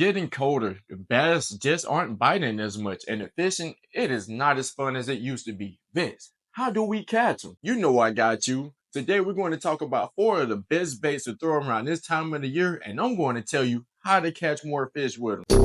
getting colder. The bass just aren't biting as much, and the fishing, it is not as fun as it used to be. Vince, how do we catch them? You know I got you. Today we're going to talk about 4 of the best baits to throw around this time of the year, and I'm going to tell you how to catch more fish with them.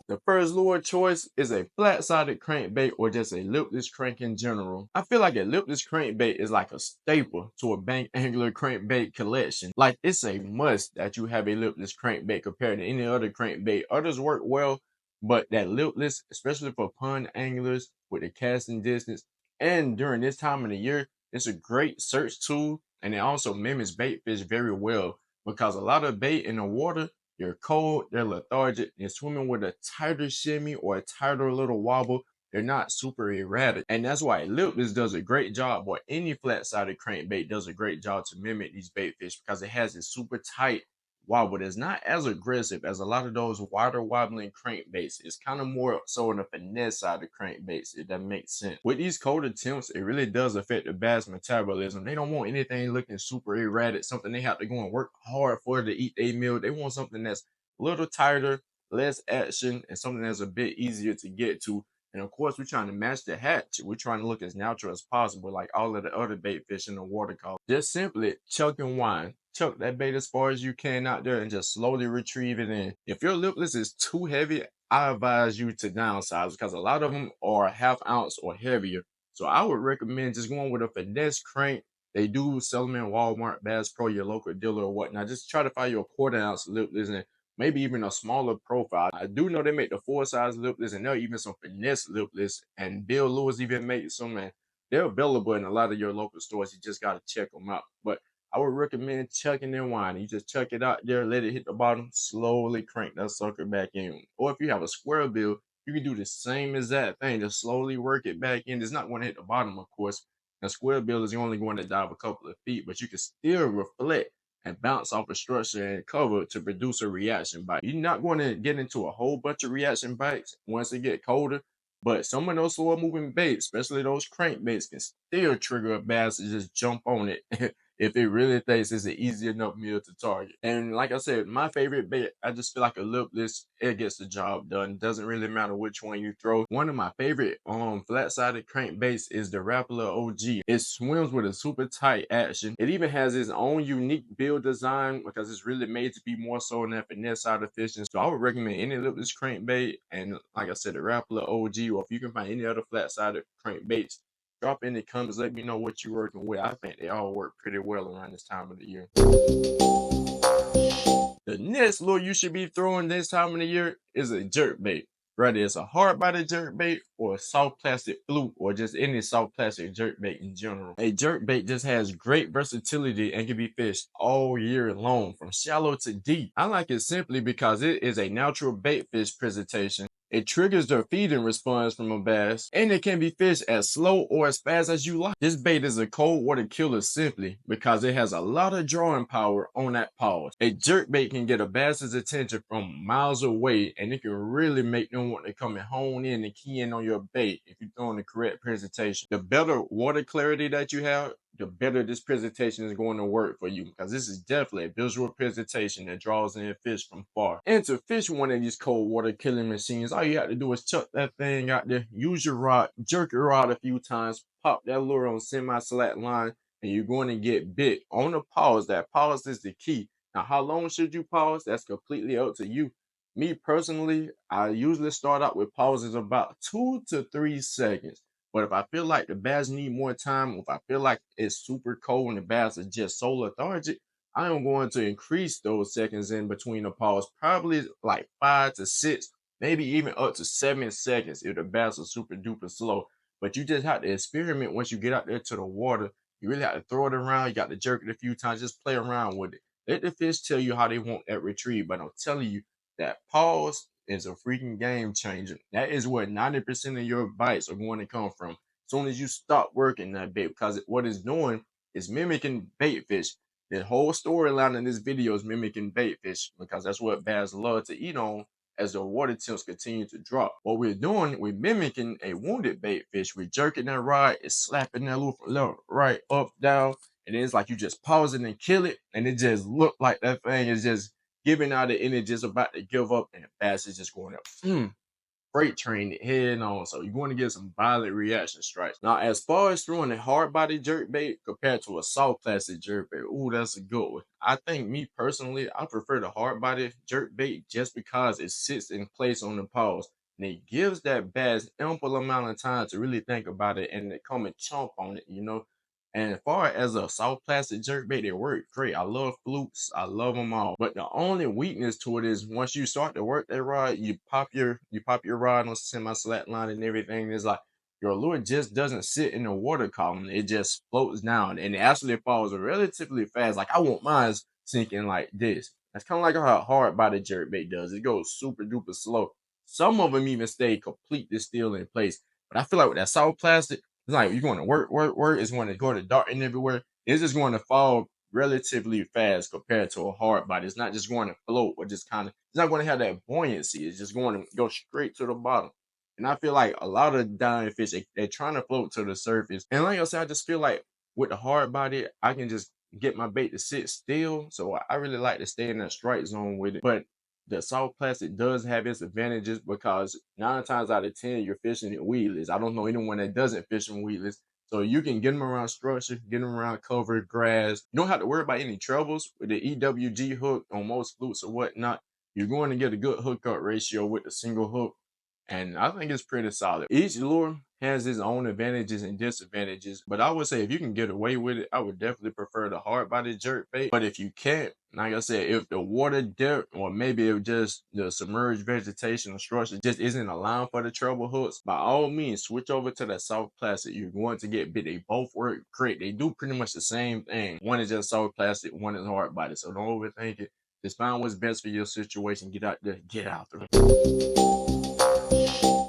The first lure choice is a flat-sided crankbait or just a lipless crank in general. I feel like a lipless crankbait is like a staple to a bank angler crankbait collection. Like it's a must that you have a lipless crankbait compared to any other crankbait. Others work well, but that lipless, especially for pond anglers with the casting distance and during this time of the year, it's a great search tool and it also mimics bait fish very well because a lot of bait in the water, they're cold, they're lethargic, they're swimming with a tighter shimmy or a tighter little wobble. They're not super erratic. And that's why Lipless does a great job, or any flat-sided crankbait does a great job to mimic these bait fish because it has a super tight wobble that's not as aggressive as a lot of those wider wobbling crankbaits. It's kind of more so on the finesse side of crankbaits, if that makes sense. With these colder temps, it really does affect the bass metabolism. They don't want anything looking super erratic, something they have to go and work hard for to eat their meal. They want something that's a little tighter, less action, and something that's a bit easier to get to. And of course, we're trying to match the hatch. We're trying to look as natural as possible, like all of the other bait fish in the water column. Just simply chuck and wind. Chuck that bait as far as you can out there and just slowly retrieve it in. If your lipless is too heavy, I advise you to downsize because a lot of them are ½ ounce or heavier. So I would recommend just going with a finesse crank. They do sell them in Walmart, Bass Pro, your local dealer or whatnot. Just try to find your 1/4 ounce lipless and maybe even a smaller profile. I do know they make the 4-size lipless and they're even some finesse lipless, and Bill Lewis even makes some, and they're available in a lot of your local stores. You just got to check them out. But I would recommend chucking and winding. You just chuck it out there, let it hit the bottom, slowly crank that sucker back in. Or if you have a square bill, you can do the same exact thing. Just slowly work it back in. It's not going to hit the bottom, of course. A square bill is only going to dive a couple of feet, but you can still reflect and bounce off a structure and cover to produce a reaction bite. You're not going to get into a whole bunch of reaction bites once it get colder, but some of those slow moving baits, especially those crankbaits, can still trigger a bass to just jump on it if it really thinks it's an easy enough meal to target. And like I said, my favorite bait, I just feel like a lipless, it gets the job done. Doesn't really matter which one you throw. One of my favorite flat-sided crankbaits is the Rapala OG. It swims with a super tight action. It even has its own unique build design because it's really made to be more so in that finesse side of fishing. So I would recommend any lipless crankbait, and like I said, the Rapala OG, or if you can find any other flat-sided crankbaits, drop in the comments, let me know what you're working with. I think they all work pretty well around this time of the year. The next lure you should be throwing this time of the year is a jerkbait. Whether it's a hard-bodied jerkbait or a soft plastic fluke or just any soft plastic jerkbait in general. A jerkbait just has great versatility and can be fished all year long from shallow to deep. I like it simply because it is a natural bait fish presentation. It triggers their feeding response from a bass, and it can be fished as slow or as fast as you like. This bait is a cold water killer simply because it has a lot of drawing power on that pause. A jerkbait can get a bass's attention from miles away, and it can really make them want to come and hone in and key in on your bait if you're throwing the correct presentation. The better water clarity that you have, the better this presentation is going to work for you, because this is definitely a visual presentation that draws in fish from far. And to fish one of these cold water killing machines, all you have to do is chuck that thing out there, use your rod, jerk your rod a few times, pop that lure on semi-slack line, and you're going to get bit on the pause. That pause is the key. Now, how long should you pause? That's completely up to you. Me personally, I usually start out with pauses about 2 to 3 seconds. But if I feel like the bass need more time, if I feel like it's super cold and the bass is just so lethargic, I am going to increase those seconds in between the pause, probably like 5 to 6, maybe even up to 7 seconds if the bass is super duper slow. But you just have to experiment once you get out there to the water. You really have to throw it around. You got to jerk it a few times. Just play around with it. Let the fish tell you how they want that retrieve. But I'm telling you, that pause is a freaking game changer. That is where 90% of your bites are going to come from. As soon as you stop working that bait, because what it's doing is mimicking bait fish. The whole storyline in this video is mimicking bait fish because that's what bass love to eat on as the water temps continue to drop. What we're doing, we're mimicking a wounded bait fish. We're jerking that rod, it's slapping that lure from left, right, up, down, and then it's like you just pause it and kill it, and it just look like that thing is just giving out the energy, just about to give up, and bass is just going up. Freight train it head on. So you're going to get some violent reaction strikes. Now, as far as throwing a hard body jerk bait compared to a soft plastic jerk bait, ooh, that's a good one. I think me personally, I prefer the hard body jerk bait just because it sits in place on the paws. And it gives that bass ample amount of time to really think about it and they come and chomp on it, you know. And as far as a soft plastic jerkbait, they work great. I love flukes. I love them all. But the only weakness to it is once you start to work that rod, you pop your rod on semi-slack line and everything. It's like your lure just doesn't sit in the water column. It just floats down and it actually falls relatively fast. Like I want mine sinking like this. That's kind of like how a hard body jerkbait does. It goes super duper slow. Some of them even stay completely still in place. But I feel like with that soft plastic, it's like you're going to work, work, work. It's going to go to darting everywhere. It's just going to fall relatively fast compared to a hard body. It's not just going to float or just kind of, it's not going to have that buoyancy. It's just going to go straight to the bottom. And I feel like a lot of dying fish, they're trying to float to the surface. And like I said, I just feel like with the hard body, I can just get my bait to sit still. So I really like to stay in that strike zone with it. But the soft plastic does have its advantages because 9 times out of 10 you're fishing in weedless. I don't know anyone that doesn't fish in weedless. So you can get them around structure, get them around cover, grass. You don't have to worry about any troubles with the EWG hook on most flutes or whatnot. You're going to get a good hookup ratio with the single hook. And I think it's pretty solid. Each lure has its own advantages and disadvantages, but I would say if you can get away with it, I would definitely prefer the hard body jerk bait. But if you can't, like I said, if the water depth or maybe if just the submerged vegetation or structure just isn't allowing for the treble hooks, by all means switch over to that soft plastic. You're going to get bit. They both work great. They do pretty much the same thing. One is just soft plastic, one is hard body. So don't overthink it. Just find what's best for your situation. Get out there, get out there.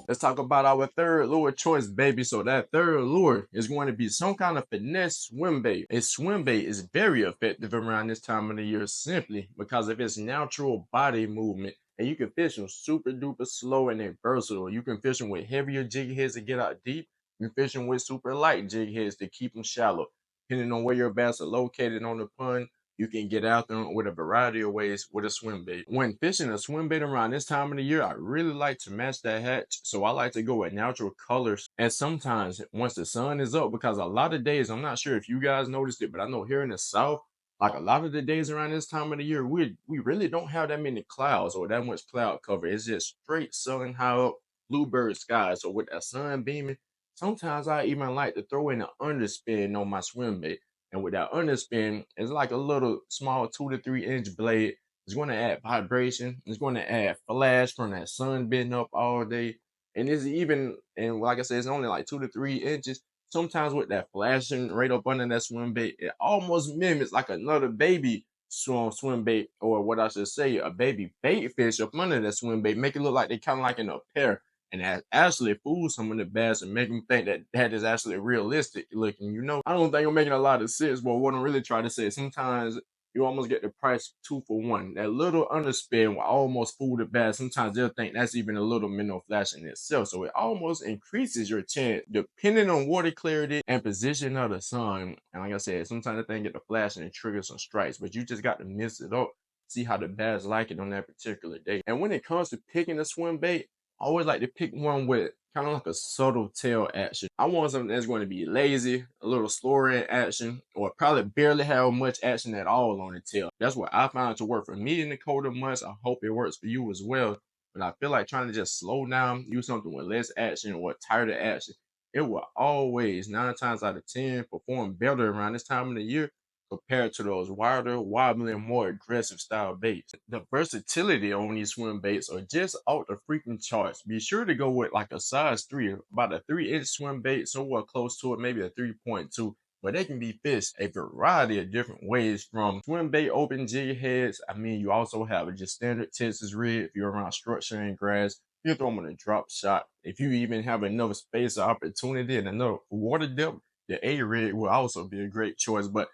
Let's talk about our third lure choice, baby. So that third lure is going to be some kind of finesse swim bait. A swim bait is very effective around this time of the year simply because of its natural body movement. And you can fish them super duper slow and they're versatile. You can fish them with heavier jig heads to get out deep. You can fish them with super light jig heads to keep them shallow. Depending on where your bass are located on the pond, you can get out there with a variety of ways with a swim bait. When fishing a swim bait around this time of the year, I really like to match that hatch. So I like to go with natural colors. And sometimes once the sun is up, because a lot of days, I'm not sure if you guys noticed it, but I know here in the South, like a lot of the days around this time of the year, we really don't have that many clouds or that much cloud cover. It's just straight sun high up, bluebird skies. So with that sun beaming, sometimes I even like to throw in an underspin on my swim bait. And with that underspin, it's like a little small 2 to 3 inch blade. It's going to add vibration. It's going to add flash from that sun being up all day. And it's even, and like I said, it's only like 2 to 3 inches. Sometimes with that flashing right up under that swim bait, it almost mimics like another baby swim bait, or what I should say, a baby bait fish up under that swim bait. Make it look like they kind of like in a pair. And that actually fools some of the bass and make them think that that is actually realistic looking. You know, I don't think I'm making a lot of sense, but what I'm really trying to say is sometimes you almost get the price 2 for 1. That little underspin will almost fool the bass. Sometimes they'll think that's even a little minnow flash in itself. So it almost increases your chance depending on water clarity and position of the sun. And like I said, sometimes the thing get the flash and it triggers some strikes, but you just got to mix it up. See how the bass like it on that particular day. And when it comes to picking a swim bait, I always like to pick one with kind of like a subtle tail action. I want something that's going to be lazy, a little slower in action, or probably barely have much action at all on the tail. That's what I found to work for me in the colder months. I hope it works for you as well. But I feel like trying to just slow down, use something with less action or tighter action, it will always, 9 times out of 10, perform better around this time of the year compared to those wilder, wobbling, more aggressive style baits. The versatility on these swim baits are just off the freaking charts. Be sure to go with like a size 3, about a 3-inch swim bait, somewhere close to it, maybe a 3.2. But they can be fished a variety of different ways, from swim bait open jig heads. I mean, you also have just standard Texas rig if you're around structure and grass. You throw them on a drop shot. If you even have enough space or opportunity and enough water depth, the A rig will also be a great choice. But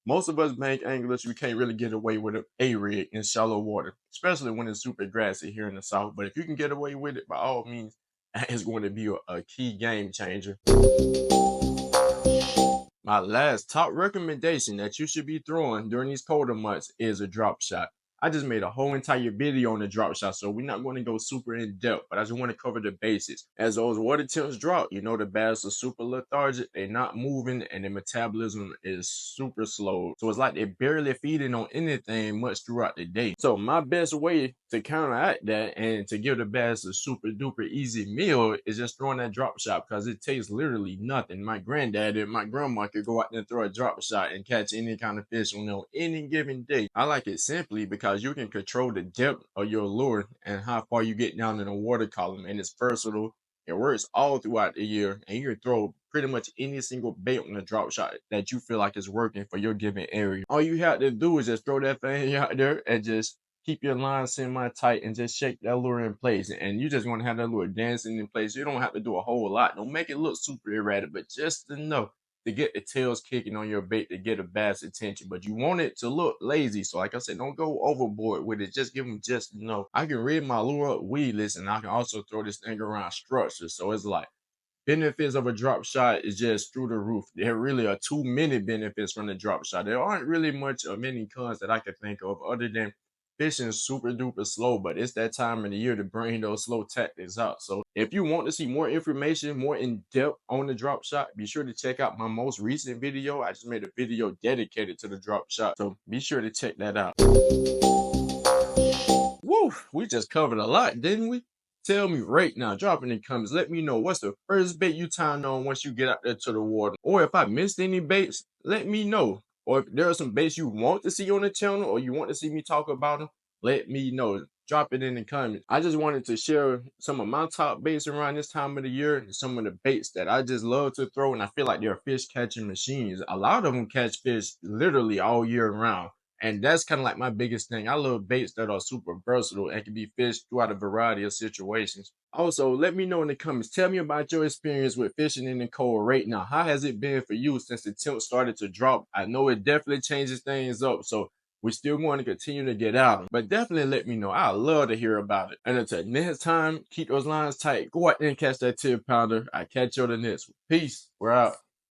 most of us bank anglers, we can't really get away with an A-rig in shallow water, especially when it's super grassy here in the South. But if you can get away with it, by all means, it's going to be a key game changer. My last top recommendation that you should be throwing during these colder months is a drop shot. I just made a whole entire video on the drop shot, so we're not going to go super in depth, but I just want to cover the basics. As those water temps drop, you know the bass are super lethargic, they're not moving, and their metabolism is super slow. So it's like they're barely feeding on anything much throughout the day. So my best way to counteract that and to give the bass a super duper easy meal is just throwing that drop shot, because it takes literally nothing. My granddad and my grandma could go out there and throw a drop shot and catch any kind of fish on any given day. I like it simply because you can control the depth of your lure and how far you get down in the water column, and it's versatile. It works all throughout the year, and you can throw pretty much any single bait on the drop shot that you feel like is working for your given area. All you have to do is just throw that thing out there and just keep your line semi-tight and just shake that lure in place. And you just want to have that lure dancing in place. You don't have to do a whole lot. Don't make it look super erratic, but just enough to get the tails kicking on your bait to get a bass attention. But you want it to look lazy. So like I said, don't go overboard with it. Just give them just enough. I can rig my lure up weedless, and I can also throw this thing around structure. So it's like benefits of a drop shot is just through the roof. There really are too many benefits from the drop shot. There aren't really much of many cons that I can think of other than fishing super duper slow, but it's that time of the year to bring those slow tactics out. So if you want to see more information, more in depth on the drop shot, be sure to check out my most recent video. I just made a video dedicated to the drop shot, so be sure to check that out. Woo, we just covered a lot, didn't we? Tell me right now, drop in the comments. Let me know what's the first bait you timed on once you get out there to the water. Or if I missed any baits, let me know. Or if there are some baits you want to see on the channel or you want to see me talk about them, let me know. Drop it in the comments. I just wanted to share some of my top baits around this time of the year and some of the baits that I just love to throw, and I feel like they're fish catching machines. A lot of them catch fish literally all year round. And that's kind of like my biggest thing. I love baits that are super versatile and can be fished throughout a variety of situations. Also, let me know in the comments. Tell me about your experience with fishing in the cold right now. How has it been for you since the temps started to drop? I know it definitely changes things up, so we're still going to continue to get out, but definitely let me know. I love to hear about it. And until next time, keep those lines tight. Go out there and catch that 10 pounder. I catch you on the next one. Peace. We're out.